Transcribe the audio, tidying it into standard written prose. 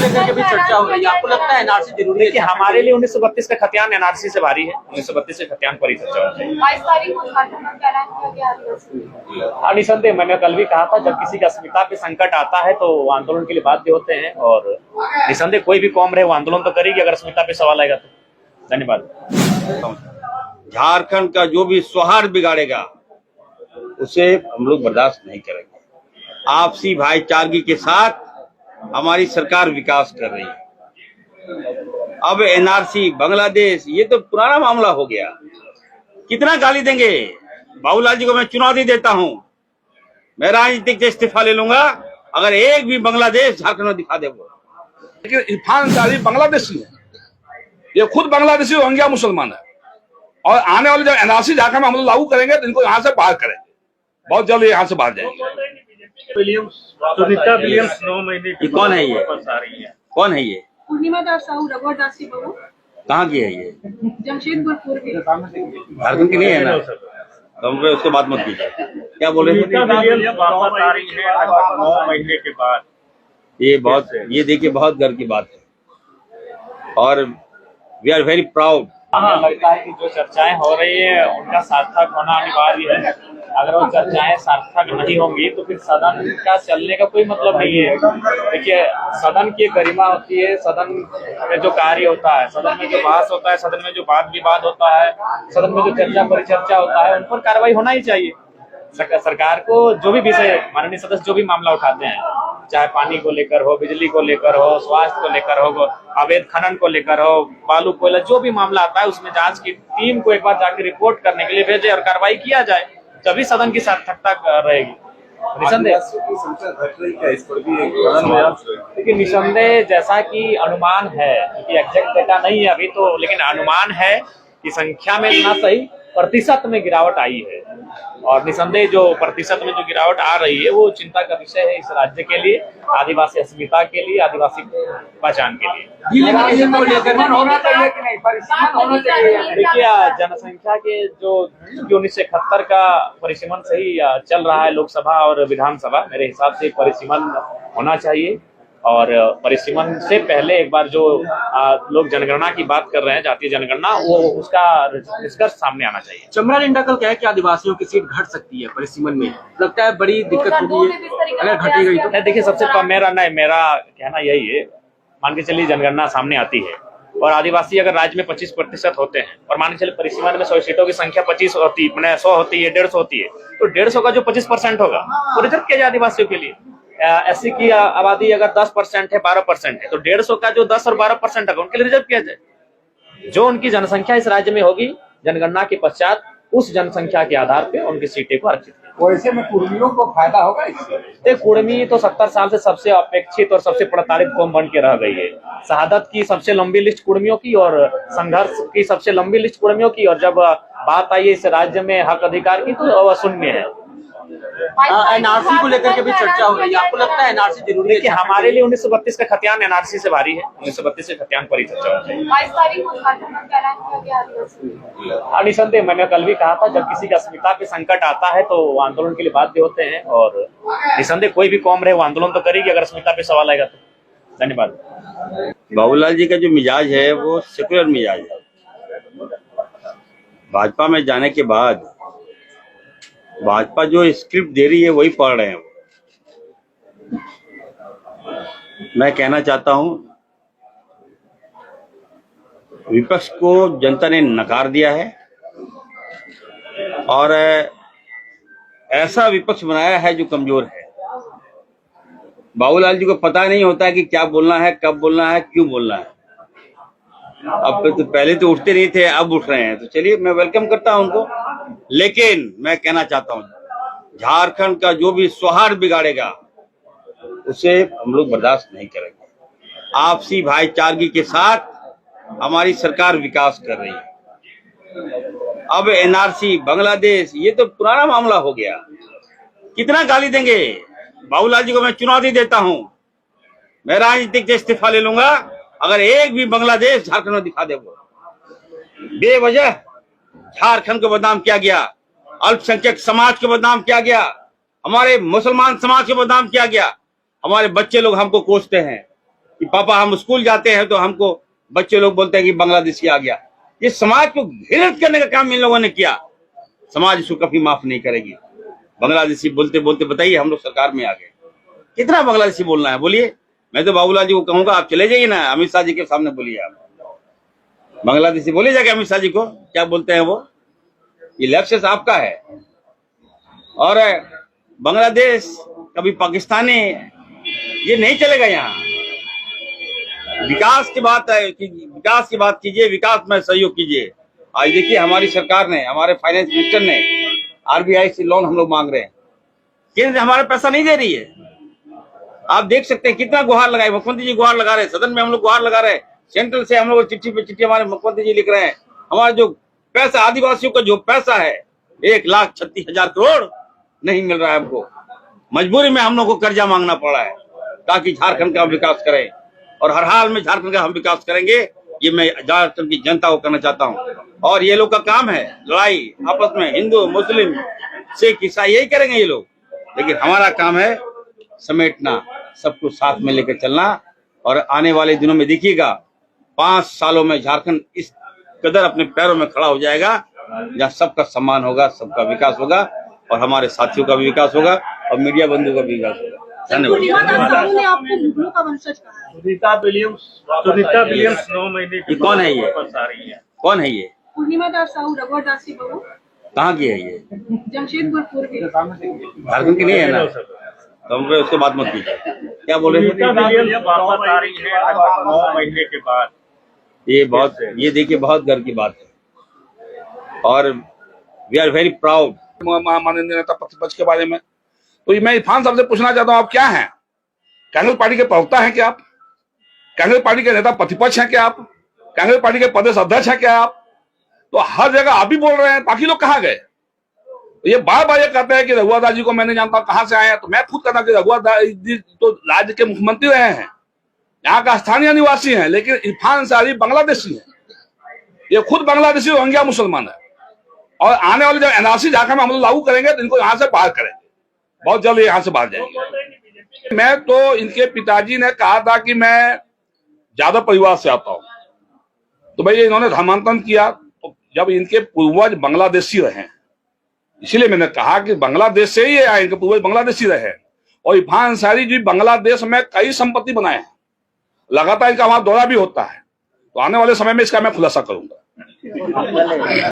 लेकर के भी चर्चा हो रही है, आपको लगता है एनआरसी जरूरी है? कि हमारे लिए 1932 का खतियान एनआरसी से भारी है। 1932 के खतियान पर ही चर्चा होती है। 22 तारीख को झारखंड का ऐलान किया गया आदिवासी। निसंदेह, मैंने कल भी कहा था, जब किसी का अस्मिता पे संकट आता है तो वो आंदोलन के लिए बाध्य होते हैं, और निसंदेह कोई भी कौम रहे वो आंदोलन तो करेगी अगर अस्मिता पे सवाल आएगा तो। धन्यवाद। झारखंड का जो भी सौहार्द बिगाड़ेगा उसे हम लोग बर्दाश्त नहीं करेंगे। आपसी भाईचारगी के साथ हमारी सरकार विकास कर रही है। अब एनआरसी, बांग्लादेश, ये तो पुराना मामला हो गया। कितना गाली देंगे? बाबूलाल जी को मैं चुनौती देता हूं, मैं राजनीतिक से इस्तीफा ले लूंगा अगर एक भी बांग्लादेश झारखंड में दिखा दे। वो लेकिन इरफान अंसारी बांग्लादेशी है, ये खुद बांग्लादेशी रोहिंग्या मुसलमान है, और आने वाले जब एनआरसी झारखंड में हम लोग लागू करेंगे तो इनको यहाँ से बाहर करेंगे, बहुत जल्द यहाँ से बाहर जाएंगे। सुनीता विलियम्स 9 महीने की कौन है ये? कौन है ये? पूर्णिमा दास साहू, रघुवर दास की बहू, कहाँ की है ये? जमशेदपुर की। झारखंड की नहीं है ना, तो हम उसको बात मत कीजिए। क्या बोल रहे थे? वापस आ रही है 9 महीने के बाद। ये देखिए बहुत गर्व की बात है, और वी आर वेरी प्राउड। हमें लगता है कि जो चर्चाएं हो रही है उनका सार्थक होना अनिवार्य है। अगर वो चर्चाएं सार्थक नहीं होंगी तो फिर सदन का चलने का कोई मतलब नहीं है। देखिए, सदन की गरिमा होती है, सदन में जो कार्य होता है, सदन में जो बहस होता है, सदन में जो वाद विवाद होता है, सदन में जो चर्चा परिचर्चा होता है, उन पर कार्रवाई होना ही चाहिए। सरकार को जो भी विषय, माननीय सदस्य जो भी मामला उठाते हैं, चाहे पानी को लेकर हो, बिजली को लेकर हो, स्वास्थ्य को लेकर हो, अवैध खनन को लेकर हो, बालू कोयला, जो भी मामला आता है उसमें जांच की टीम को एक बार जाकर रिपोर्ट करने के लिए भेजे और कार्रवाई किया जाए, तभी सदन की सार्थकता रहेगी। निसंदेह, देखिए निसंदेह जैसा कि अनुमान है, क्योंकि एग्जैक्ट डेटा नहीं है अभी तो, लेकिन अनुमान है कि संख्या में ना सही प्रतिशत में गिरावट आई है, और निसंदेह जो प्रतिशत में जो गिरावट आ रही है वो चिंता का विषय है इस राज्य के लिए, आदिवासी अस्मिता के लिए, आदिवासी पहचान के लिए। देखिए, जनसंख्या के जो 1971 का परिसीमन से ही चल रहा है लोकसभा और विधानसभा, मेरे हिसाब से परिसीमन होना चाहिए, और परिसीमन से पहले एक बार जो लोग जनगणना की बात कर रहे हैं, जातीय जनगणना, वो उसका निष्कर्ष सामने आना चाहिए। चमरा लिंडा कल कहे कि आदिवासियों की सीट घट सकती है परिसीमन में, लगता है बड़ी दिक्कत होगी अगर घटी गई तो? देखिए, सबसे मेरा कहना यही है, मान के चलिए जनगणना सामने आती है और आदिवासी अगर राज्य में 25% होते हैं, और मान के चलिए परिसीमन में 100 सीटों की संख्या 25 होती, 100 होती है, 150 होती है, तो 150 का जो 25% होगा वो रिजर्व किया जाए आदिवासियों के लिए। एससी की आबादी अगर 10% है, 12% है, तो 150 का जो 10 और 12% होगा उनके लिए रिजर्व किया जाए। जो उनकी जनसंख्या इस राज्य में होगी जनगणना के पश्चात, उस जनसंख्या के आधार पे उनकी सीटें को आरक्षित किया। वैसे में कुर्मियों को फायदा होगा इससे? कुर्मी तो 70 साल से सबसे अपेक्षित और सबसे प्रताड़ित कौम बन के रह गई है। शहादत की सबसे लंबी लिस्ट कुर्मियों की और संघर्ष की सबसे लंबी लिस्ट कुर्मियों की, और जब बात आई इस राज्य में हक अधिकार की तो वह शून्य है। एनआरसी को लेकर के भी चर्चा हो रही है, आपको लगता है एनआरसी जरूरी है? कि हमारे लिए 1932 का खतियान एनआरसी से भारी है। 1932 के खतियान पर ही चर्चा होती है। 22 तारीख को झारखंड का ऐलान किया गया आदिवासी। निसंदेह, मैंने कल भी कहा था, जब किसी का अस्मिता पे संकट आता है तो वो आंदोलन के लिए बाध्य होते हैं, और निसंदेह कोई भी कौम रहे वो आंदोलन तो करेगी अगर अस्मिता पे सवाल आएगा तो। धन्यवाद। बाबूलाल जी का जो मिजाज है वो सेकुलर मिजाज है। भाजपा में जाने के बाद भाजपा जो स्क्रिप्ट दे रही है वही पढ़ रहे हैं। मैं कहना चाहता हूं, विपक्ष को जनता ने नकार दिया है, और ऐसा विपक्ष बनाया है जो कमजोर है। बाबूलाल जी को पता नहीं होता है कि क्या बोलना है, कब बोलना है, क्यों बोलना है। अब तो पहले तो उठते नहीं थे, अब उठ रहे हैं, तो चलिए मैं वेलकम करता हूं उनको। लेकिन मैं कहना चाहता हूं, झारखंड का जो भी सौहार्द बिगाड़ेगा उसे हम लोग बर्दाश्त नहीं करेंगे। आपसी भाईचारगी के साथ हमारी सरकार विकास कर रही है। अब एनआरसी, बांग्लादेश, ये तो पुराना मामला हो गया। कितना गाली देंगे? बाबूलाल जी को मैं चुनौती देता हूं, मैं राजनीतिक से इस्तीफा ले लूंगा अगर एक भी बांग्लादेश झारखंड में दिखा दे। वो बेवजह झारखंड को बदनाम किया गया, अल्पसंख्यक समाज को बदनाम किया गया, हमारे मुसलमान समाज को बदनाम किया गया। हमारे बच्चे लोग हमको कोसते हैं, कि पापा हम स्कूल जाते हैं तो हमको बच्चे लोग बोलते हैं कि बांग्लादेशी आ गया। ये समाज को घृणित करने का काम इन लोगों ने किया। समाज इसको कभी माफ नहीं करेगी। बांग्लादेशी बोलते बोलते बताइए हम लोग सरकार में आ गए। कितना बांग्लादेशी बोलना है बोलिए। मैं तो बाबूलाल जी को कहूंगा आप चले जाइए ना, अमित शाह जी के सामने बोलिए। आप बांग्लादेशी बोलिए जाके अमित शाह जी को, क्या बोलते हैं वो। ये लक्ष्य आपका है। और बांग्लादेश कभी पाकिस्तानी, ये नहीं चलेगा। यहाँ विकास की बात है कि विकास की बात कीजिए, विकास में सहयोग कीजिए। आज देखिए हमारी सरकार ने, हमारे फाइनेंस मिनिस्टर ने आरबीआई से लोन हम लोग मांग रहे हैं। केंद्र हमारा पैसा नहीं दे रही है। आप देख सकते हैं कितना गुहार लगाए, मुख्यमंत्री जी गुहार लगा रहे हैं, सदन में हम लोग गुहार लगा रहे हैं, सेंट्रल से हम लोग चिट्ठी पे चिट्ठी हमारे मुख्यमंत्री जी लिख रहे हैं। हमारा जो पैसा आदिवासियों का जो पैसा है 1,36,000 करोड़ नहीं मिल रहा है हमको। मजबूरी में हम लोग को कर्जा मांगना पड़ा है ताकि झारखंड का विकास करें। और हर हाल में झारखंड का हम विकास करेंगे, ये मैं झारखंड की जनता को करना चाहता हूँ। और ये लोग का काम है लड़ाई आपस में, हिंदू मुस्लिम सिख ईसाई यही करेंगे ये लोग, लेकिन हमारा काम है समेटना, सबको साथ में लेकर चलना। और आने वाले दिनों में देखिएगा 5 सालों में झारखंड इस कदर अपने पैरों में खड़ा हो जाएगा जहाँ सबका सम्मान होगा, सबका विकास होगा और हमारे साथियों का भी विकास होगा और मीडिया बंधु का भी विकास होगा। धन्यवाद। ने आपको मुगलों का वंशज कहा है। सुनीता विलियम्स 9 महीने ये कौन है ये? वापस आ रही है। कौन है ये? पूर्णिमा दास साहू रघुवर दास की बहू, कहाँ की है ये? जमशेदपुर पूर्वी। झारखंड की नहीं है ना, तो हम उसके बात मत कीजिए। क्या बोल रहे सुनीता थे? विलियम्स वापस आ रही है 9 महीने के बाद। ये देखिए बहुत गर्व की बात है और वी आर वेरी प्राउड। माननीय नेता प्रतिपक्ष के बारे में तो मैं इरफान साहब से पूछना चाहता हूं, आप क्या हैं? कांग्रेस पार्टी के प्रवक्ता हैं क्या आप? कांग्रेस पार्टी के नेता प्रतिपक्ष हैं क्या आप? कांग्रेस पार्टी के प्रदेश अध्यक्ष हैं क्या आप? तो हर जगह आप भी बोल रहे हैं, बाकी लोग कहाँ गए? ये बार बार ये कहते हैं कि रघुवर दास जी को मैं नहीं जानता कहां से आए हैं। तो मैं खुद कहता कि रघुवर दास जी तो राज्य के मुख्यमंत्री रहे हैं, यहाँ का स्थानीय निवासी हैं, लेकिन इरफान अंसारी बांग्लादेशी है। ये खुद बांग्लादेशी रोहिंग्या मुसलमान है और आने वाले जब एनआरसी झारखंड में हम लोग लागू करेंगे तो इनको यहाँ से बाहर करेंगे, बहुत जल्द यहाँ से बाहर जाएंगे। मैं तो इनके पिताजी ने कहा था कि मैं यादव परिवार से आता हूँ, तो भाई इन्होंने धर्मांतरण किया। तो जब इनके पूर्वज बांग्लादेशी रहे, इसीलिए मैंने कहा कि बांग्लादेश से ही आए, इनके पूर्वज बांग्लादेशी रहे। और इरफान अंसारी जी बांग्लादेश में कई संपत्ति बनाए हैं, लगातार इनका वहां दौरा भी होता है। तो आने वाले समय में इसका मैं खुलासा करूंगा।